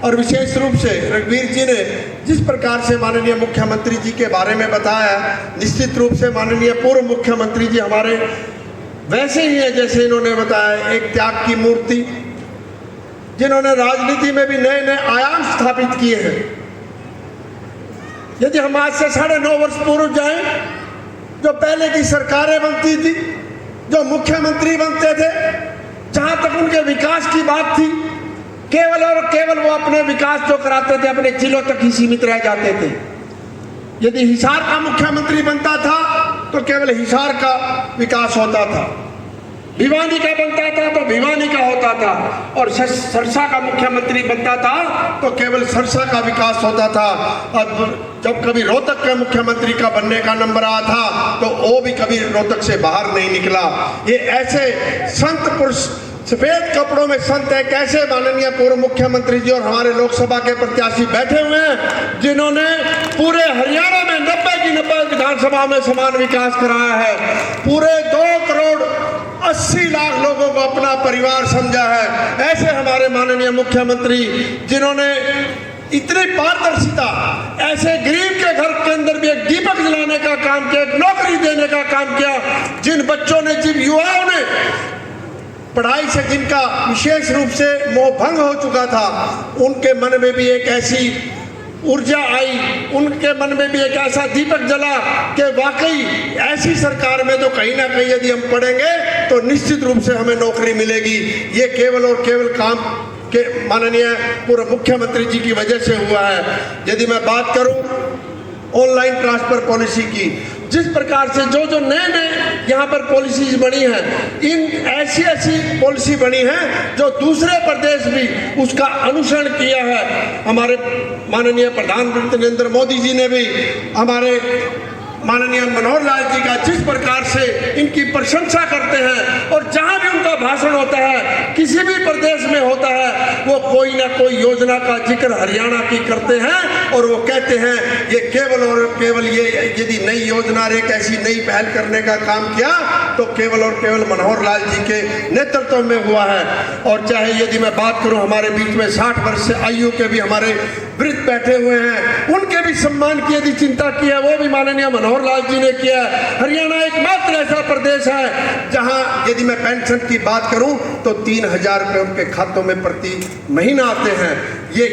और विशेष रूप से रघुवीर जी ने जिस प्रकार से माननीय मुख्यमंत्री जी के बारे में बताया, निश्चित रूप से माननीय पूर्व मुख्यमंत्री जी हमारे वैसे ही है जैसे इन्होंने बताया, एक त्याग की मूर्ति, जिन्होंने राजनीति में भी नए नए आयाम स्थापित किए हैं। यदि हम आज से 9.5 वर्ष पूर्व जाएं, जो पहले की सरकारें बनती थी, जो मुख्यमंत्री बनते थे, जहां तक उनके विकास की बात थी, केवल और केवल वो अपने विकास जो कराते थे अपने जिलों तक ही सीमित रह जाते थे। यदि हिसार का मुख्यमंत्री बनता था तो केवल हिसार का विकास होता था, भिवानी का बनता था तो भिवानी का होता था, और सरसा का मुख्यमंत्री बनता था तो केवल सरसा का विकास होता था। और जब कभी रोहतक के मुख्यमंत्री का बनने का नंबर आया था तो वो भी कभी रोहतक से बाहर नहीं निकला। ये ऐसे संत पुरुष, सफेद कपड़ों में संत है, कैसे माननीय पूर्व मुख्यमंत्री जी और हमारे लोकसभा के प्रत्याशी बैठे हुए हैं, जिन्होंने पूरे हरियाणा में 90 की 90 विधानसभा में समान विकास कराया है। पूरे 2 करोड़ 80 लाख लोगों को अपना परिवार समझा है। ऐसे हमारे माननीय मुख्यमंत्री, जिन्होंने इतनी पारदर्शिता, ऐसे गरीब के घर के अंदर भी एक दीपक जलाने का काम किया, एक नौकरी देने का काम किया, जिन बच्चों ने, जिन युवाओं ने पढ़ाई से जिनका विशेष रूप से मोह भंग हो चुका था, उनके मन में भी एक ऐसी ऊर्जा आई, उनके मन में भी एक ऐसा दीपक जला कि वाकई ऐसी सरकार में तो कहीं ना कहीं यदि हम पढ़ेंगे तो निश्चित रूप से हमें नौकरी मिलेगी। ये केवल और केवल काम के माननीय पूर्व मुख्यमंत्री जी की वजह से हुआ है। यदि मैं बात करूं ऑनलाइन ट्रांसफर पॉलिसी की, जिस प्रकार से जो नए नए यहाँ पर पॉलिसीज बनी हैं, इन ऐसी पॉलिसी बनी है जो दूसरे प्रदेश भी उसका अनुसरण किया है। हमारे माननीय प्रधानमंत्री नरेंद्र मोदी जी ने भी हमारे माननीय मनोहर लाल जी का जिस प्रकार से इनकी प्रशंसा करते हैं, और जहां भी उनका भाषण होता है, किसी भी प्रदेश में होता है, वो कोई ना कोई योजना का जिक्र हरियाणा की करते हैं और वो कहते हैं ये केवल और केवल ये यदि नई योजना और एक ऐसी नई पहल करने का काम किया तो केवल और केवल मनोहर लाल जी के नेतृत्व में हुआ है। और चाहे यदि मैं बात करूं, हमारे बीच में 60 वर्ष से आयु के भी हमारे वृद्ध बैठे हुए हैं, उनके भी सम्मान की यदि चिंता की है, वो भी माननीय मनोहर लाल जी ने किया। हरियाणा एकमात्र ऐसा प्रदेश है जहां यदि मैं पेंशन की बात करूं तो 3000 रुपए उनके खातों में प्रति महीना आते हैं। ये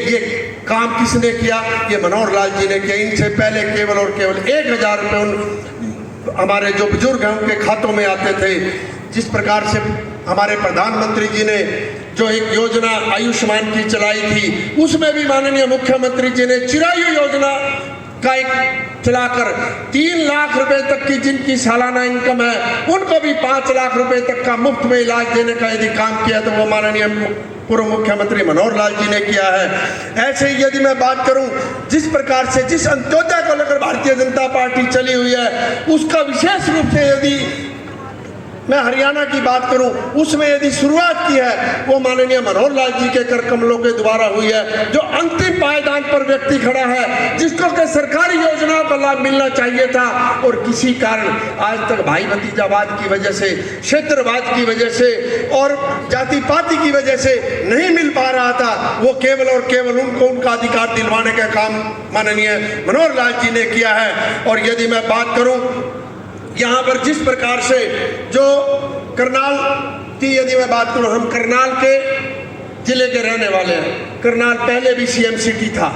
काम किसने किया? ये मनोहर लाल जी ने किया। इनसे पहले केवल और केवल 1000 रुपए हमारे जो बुजुर्ग हैं उनके खातों में आते थे। जिस प्रकार से हमारे प्रधानमंत्री जी ने जो एक योजना आयुष्मान की चलाई थी, उसमें भी माननीय मुख्यमंत्री जी ने चिरायु योजना का एक चलाकर 3 लाख रुपए तक की जिनकी सालाना इनकम है, उनको भी 5 लाख रुपए तक का मुफ्त में इलाज देने का यदि काम किया तो वो माननीय पूर्व मुख्यमंत्री मनोहर लाल जी ने किया है। ऐसे ही यदि मैं बात करूं, जिस प्रकार से जिस अंत्योदय को लेकर भारतीय जनता पार्टी चली हुई है, उसका विशेष रूप से यदि मैं हरियाणा की बात करूं, उसमें यदि शुरुआत की है वो माननीय मनोहर लाल जी के कर कमलों के द्वारा हुई है। जो अंतिम पायदान पर व्यक्ति खड़ा है, जिसको के सरकारी योजनाओं का लाभ मिलना चाहिए था और किसी कारण आज तक भाई भतीजावाद की वजह से, क्षेत्रवाद की वजह से और जाति पाति की वजह से नहीं मिल पा रहा था, वो केवल और केवल उनको उनका अधिकार दिलवाने का काम माननीय मनोहर लाल जी ने किया है। और यदि मैं बात करूं यहाँ पर जिस प्रकार से जो करनाल की यदि मैं बात करूं, हम करनाल के जिले के रहने वाले हैं। करनाल पहले भी सीएम सिटी था,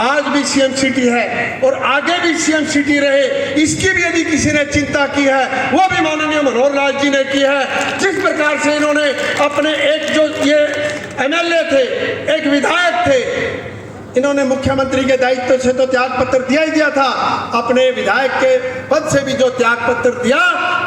आज भी सीएम सिटी है और आगे भी सीएम सिटी रहे, इसकी भी यदि किसी ने चिंता की है वो भी माननीय मनोहर लाल जी ने की है। जिस प्रकार से इन्होंने अपने एक जो ये एमएलए थे, एक विधायक थे, इन्होंने मुख्यमंत्री के दायित्व से तो त्याग पत्र दिया ही दिया था, अपने विधायक के पद से भी जो त्याग पत्र दिया,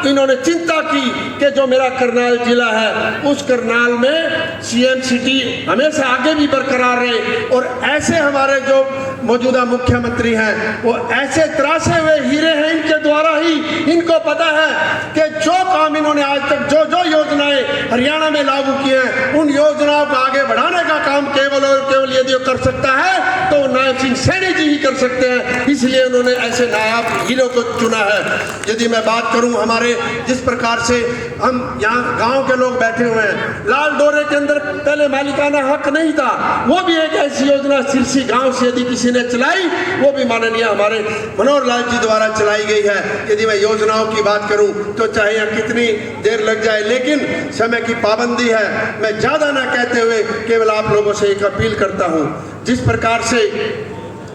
इन्होंने चिंता की कि जो मेरा करनाल जिला है उस करनाल में सीएम सिटी हमेशा आगे भी बरकरार रहे। और ऐसे हमारे जो मौजूदा मुख्यमंत्री हैं वो ऐसे तराशे हुए हीरे हैं, इनके द्वारा ही इनको पता है कि जो काम इन्होंने आज तक जो जो योजनाएं हरियाणा में लागू की हैं, उन योजनाओं को आगे बढ़ाने का काम केवल और केवल यदि कर सकता है तो नायब सिंह सैनी जी ही कर सकते हैं। इसलिए उन्होंने ऐसे नायाब जिलों को चुना है। यदि मैं बात करूं हमारे जिस प्रकार से हम यहाँ गांव के लोग बैठे हुए हैं, लाल डोरे के अंदर पहले मालिकाना हक नहीं था, वो भी एक ऐसी योजना सिरसी गांव से यदि किसी ने चलाई, वो भी माननीय हमारे मनोहर लाल जी द्वारा चलाई गई है। यदि मैं योजनाओं की बात करूं तो चाहे यहाँ कितनी देर लग जाए, लेकिन समय की पाबंदी है। मैं ज्यादा ना कहते हुए केवल आप लोगों से एक अपील करता हूं, जिस प्रकार से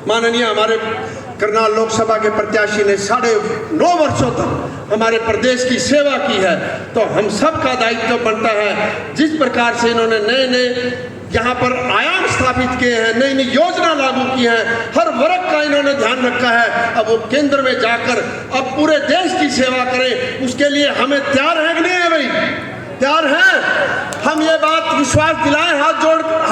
माननीय हमारे करनाल लोकसभा के प्रत्याशी ने 9.5 वर्षों तक हमारे प्रदेश की सेवा की है, तो हम सब का दायित्व बनता है। जिस प्रकार से इन्होंने नए नए यहाँ पर आयाम स्थापित किए हैं, नई नई योजना लागू की है, हर वर्ग का इन्होंने ध्यान रखा है। अब वो केंद्र में जाकर अब पूरे देश की सेवा करें, उसके लिए हमें तैयार है कि नहीं है भाई? तैयार है? हम ये बात विश्वास दिलाएं, हाथ